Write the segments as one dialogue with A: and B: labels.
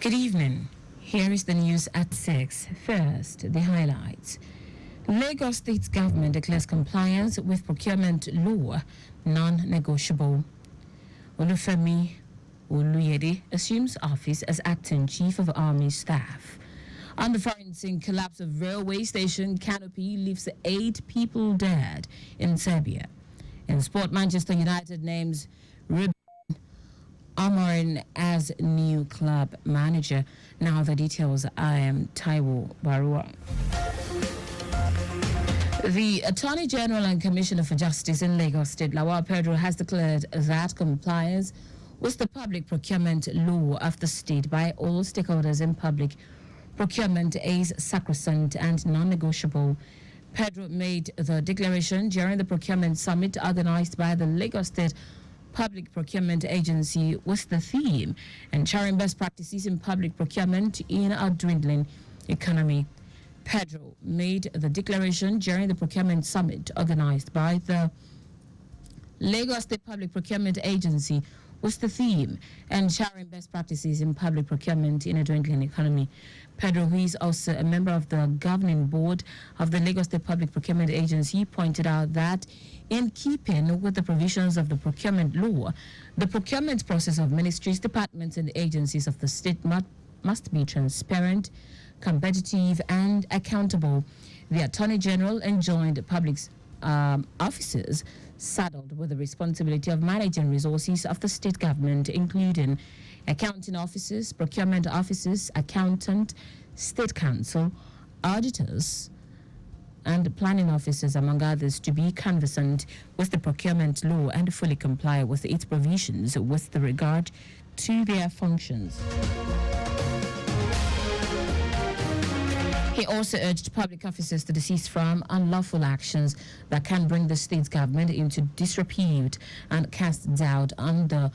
A: Good evening. Here is the news at 6. First, the highlights. Lagos State government declares compliance with procurement law non-negotiable. Olufemi Oluyede assumes office as acting chief of army staff. Under forensic collapse of railway station canopy leaves 8 people dead in Serbia. In sport, Manchester United names Amorin as new club manager. Now the details. I am Taiwo Baruwa. The Attorney General and Commissioner for Justice in Lagos State, Taiwo Baruwa, has declared that compliance with the public procurement law of the state by all stakeholders in public procurement is sacrosanct and non-negotiable. Pedro made the declaration during the procurement summit organized by the Lagos State Public Procurement Agency with the theme ensuring best practices in public procurement in a dwindling economy. Pedro made the declaration during the procurement summit organized by the Lagos State Public Procurement Agency with the theme ensuring best practices in public procurement in a dwindling economy. Pedro, who is also a member of the governing board of the Lagos State Public Procurement Agency, pointed out that in keeping with the provisions of the procurement law, the procurement process of ministries, departments, and agencies of the state must be transparent, competitive, and accountable. The Attorney General enjoined public officers saddled with the responsibility of managing resources of the state government, including accounting officers, procurement officers, accountant, state council, auditors, and planning officers, among others, to be conversant with the procurement law and fully comply with its provisions with regard to their functions. He also urged public officers to desist from unlawful actions that can bring the state's government into disrepute and cast doubt on the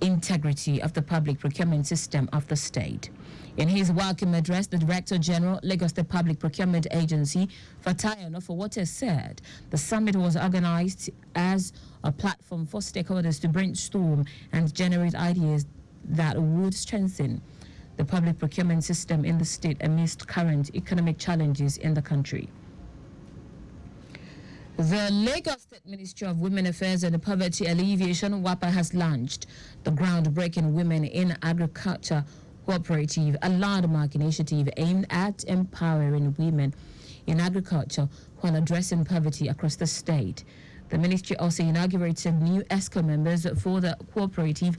A: integrity of the public procurement system of the state. In his welcome address, the Director General, Lagos State Public Procurement Agency, Fatayo Nofowote, said the summit was organized as a platform for stakeholders to brainstorm and generate ideas that would strengthen the public procurement system in the state amidst current economic challenges in the country. The Lagos State Ministry of Women Affairs and Poverty Alleviation, WAPA, has launched the groundbreaking Women in Agriculture Cooperative, a landmark initiative aimed at empowering women in agriculture while addressing poverty across the state. The ministry also inaugurated new ESCO members for the cooperative,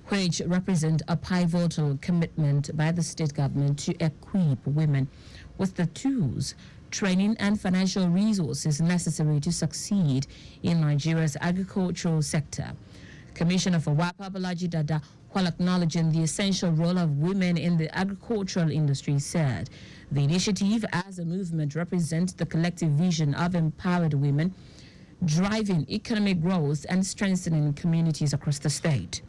A: which represent a pivotal commitment by the state government to equip women with the tools, training, and financial resources necessary to succeed in Nigeria's agricultural sector. Commissioner for WAPA, Bolaji Dada, while acknowledging the essential role of women in the agricultural industry, said the initiative as a movement represents the collective vision of empowered women, driving economic growth and strengthening communities across the state.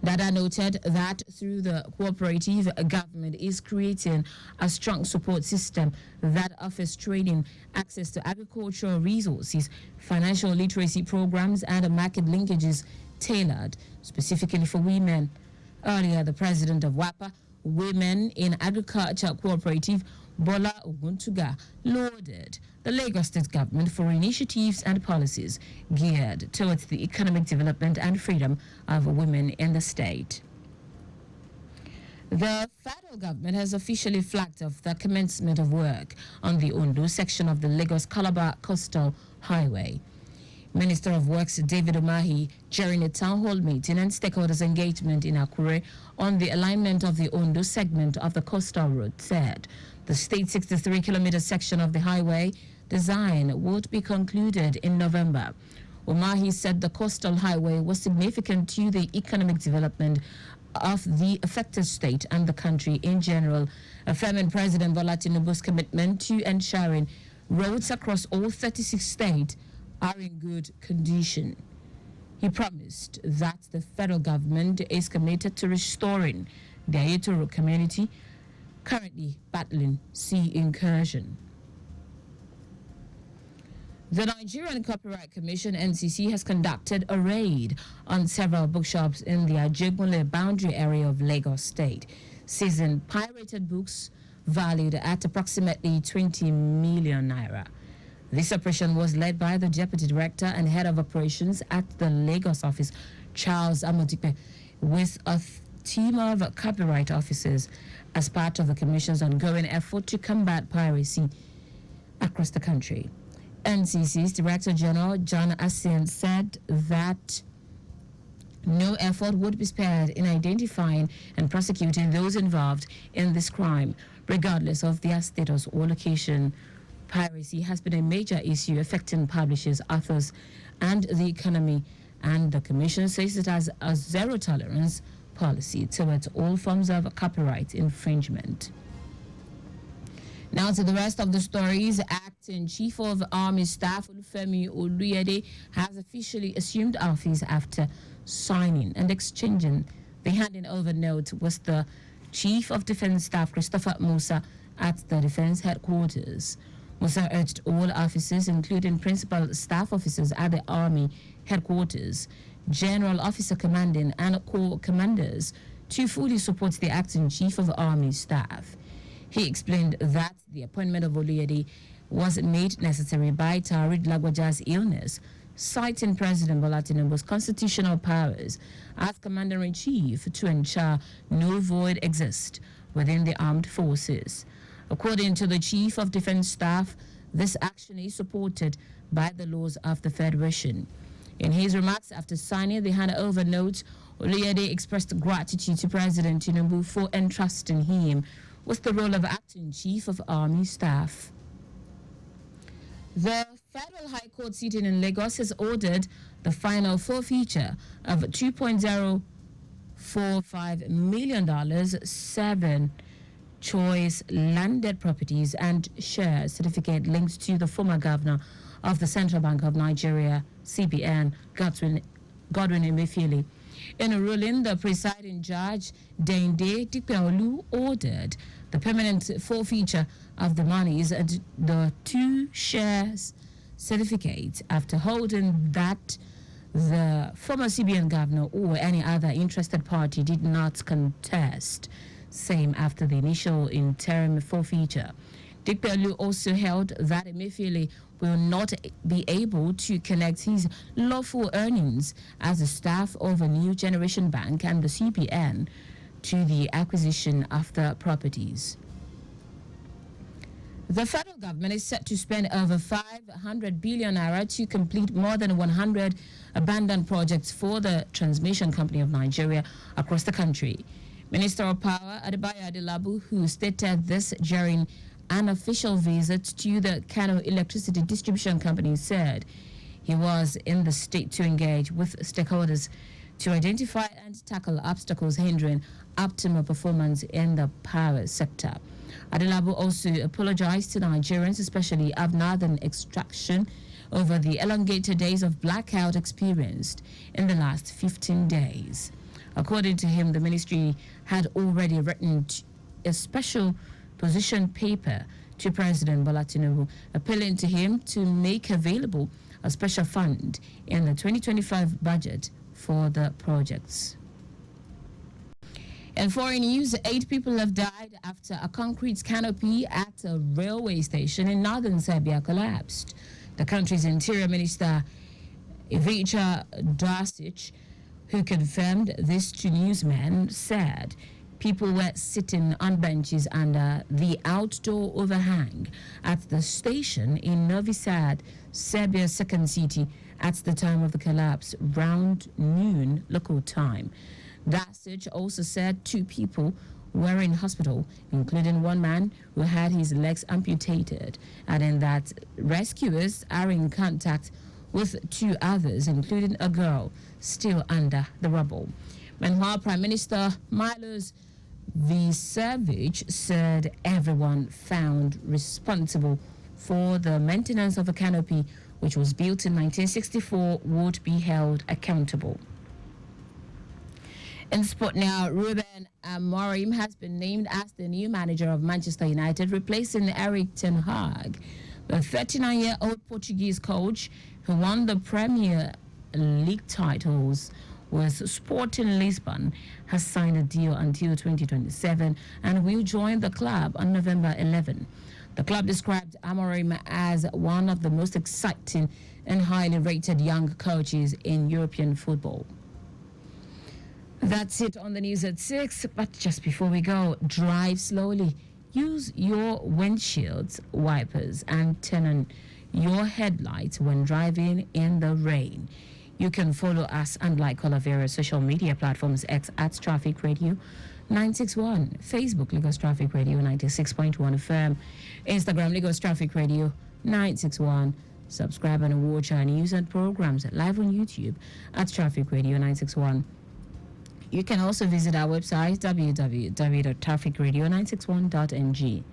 A: Dada noted that through the cooperative, government is creating a strong support system that offers training, access to agricultural resources, financial literacy programs, and market linkages tailored specifically for women. Earlier, the president of WAPA, Women in Agriculture Cooperative, Bola Oguntuga, lauded the Lagos State government for initiatives and policies geared towards the economic development and freedom of women in the state. The federal government has officially flagged off the commencement of work on the Ondo section of the Lagos-Calabar Coastal Highway. Minister of Works David Umahi, during a town hall meeting and stakeholders engagement in Akure on the alignment of the Ondo segment of the coastal road, said the state 63-kilometer section of the highway design would be concluded in November. Umahi said the coastal highway was significant to the economic development of the affected state and the country in general, affirming President Bola Tinubu's commitment to ensuring roads across all 36 states are in good condition. He promised that the federal government is committed to restoring the Ayetoro community currently battling sea incursion. The Nigerian Copyright Commission (NCC) has conducted a raid on several bookshops in the Ajegunle boundary area of Lagos State, seizing pirated books valued at approximately 20 million naira. This operation was led by the Deputy Director and Head of Operations at the Lagos office, Charles Amodipe, with a team of copyright officers as part of the Commission's ongoing effort to combat piracy across the country. NCC's Director General John Asian said that no effort would be spared in identifying and prosecuting those involved in this crime, regardless of their status or location. Piracy has been a major issue affecting publishers, authors, and the economy, and the Commission says it has a zero-tolerance policy towards all forms of copyright infringement. Now to the rest of the stories. Acting Chief of Army Staff Olufemi Oluyede has officially assumed office after signing and exchanging the handing over note with the Chief of Defense Staff Christopher Musa at the Defense Headquarters. Musa urged all officers, including principal staff officers at the Army Headquarters, General Officer Commanding, and Corps Commanders, to fully support the Acting Chief of Army Staff. He explained that the appointment of Oluyede was made necessary by Tarid Lagwaja's illness, citing President Bola Tinubu's constitutional powers as Commander-in-Chief to ensure no void exists within the armed forces. According to the Chief of Defense Staff, this action is supported by the laws of the Federation. In his remarks after signing the handover note, Oluyede expressed gratitude to President Tinubu for entrusting him with the role of Acting Chief of Army Staff. The Federal High Court sitting in Lagos has ordered the final forfeiture of $2.045 million, 7 choice landed properties and share certificate linked to the former governor of the Central Bank of Nigeria, CBN, Godwin Emefiele. In a ruling, the presiding judge, Dende Dikpeolu, ordered the permanent forfeiture of the monies and the 2 shares certificates after holding that the former CBN governor or any other interested party did not contest, same after the initial interim forfeiture. Dikpeolu also held that Emefiele will not be able to connect his lawful earnings as a staff of a new generation bank and the CBN to the acquisition of the properties. The federal government is set to spend over 500 billion naira to complete more than 100 abandoned projects for the Transmission Company of Nigeria across the country. Minister of Power Adebayo Adelabu, who stated this during an official visit to the Kano Electricity Distribution Company, said he was in the state to engage with stakeholders to identify and tackle obstacles hindering optimal performance in the power sector. Adelabu also apologized to Nigerians, especially of northern extraction, over the elongated days of blackout experienced in the last 15 days. According to him, the ministry had already written a special position paper to President Bola Tinubu, appealing to him to make available a special fund in the 2025 budget for the projects. In foreign news, 8 people have died after a concrete canopy at a railway station in northern Serbia collapsed. The country's interior minister, Ivica Drasic, who confirmed this to newsmen, said people were sitting on benches under the outdoor overhang at the station in Novi Sad, Serbia's second city, at the time of the collapse, round noon local time. Drasic also said 2 people were in hospital, including one man who had his legs amputated, adding that rescuers are in contact with 2 others, including a girl still under the rubble. Meanwhile, Prime Minister Milos Vucevic said everyone found responsible for the maintenance of a canopy which was built in 1964 would be held accountable. In sport now, Ruben Amorim has been named as the new manager of Manchester United, replacing Eric Ten Hag. The 39-year-old Portuguese coach who won the Premier League titles with Sporting Lisbon has signed a deal until 2027 and will join the club on November 11. The club described Amorim as one of the most exciting and highly rated young coaches in European football. That's it on the news at 6, but just before we go, drive slowly. Use your windshields, wipers, and turn on your headlights when driving in the rain. You can follow us and like all of various social media platforms: X at Traffic Radio 961, Facebook Lagos Traffic Radio 96.1 FM, Instagram Lagos Traffic Radio 961. Subscribe and watch our news and programs live on YouTube at Traffic Radio 961. You can also visit our website www.trafficradio961.ng.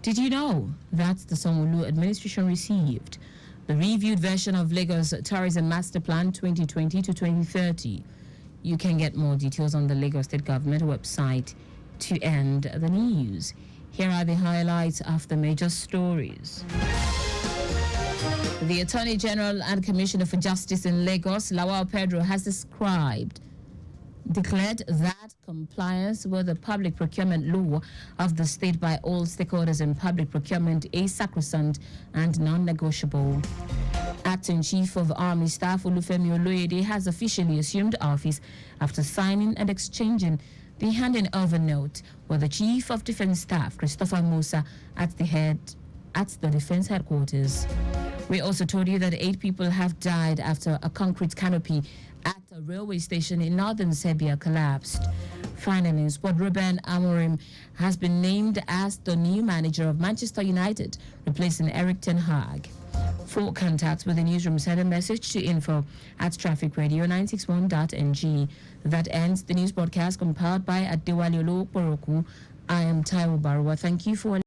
A: Did you know that the Sanwo-Olu administration received the reviewed version of Lagos Tourism Master Plan 2020 to 2030? You can get more details on the Lagos State Government website. To end the news, here are the highlights of the major stories. The Attorney General and Commissioner for Justice in Lagos, Lawal Pedro, has declared that compliance with the public procurement law of the state by all stakeholders in public procurement is sacrosanct and non-negotiable. Acting Chief of Army Staff Olufemi Oloyede has officially assumed office after signing and exchanging the handing over note with the Chief of Defense Staff Christopher Musa at the Defense Headquarters. We also told you that 8 people have died after a concrete canopy at a railway station in northern Serbia collapsed. Finally, in sport, Ruben Amorim has been named as the new manager of Manchester United, replacing Eric Ten Hag. For contacts with the newsroom, send a message to info@trafficradio961.ng. That ends the news broadcast compiled by Adewale Oloporoku. I am Taiwo Baruwa. Thank you for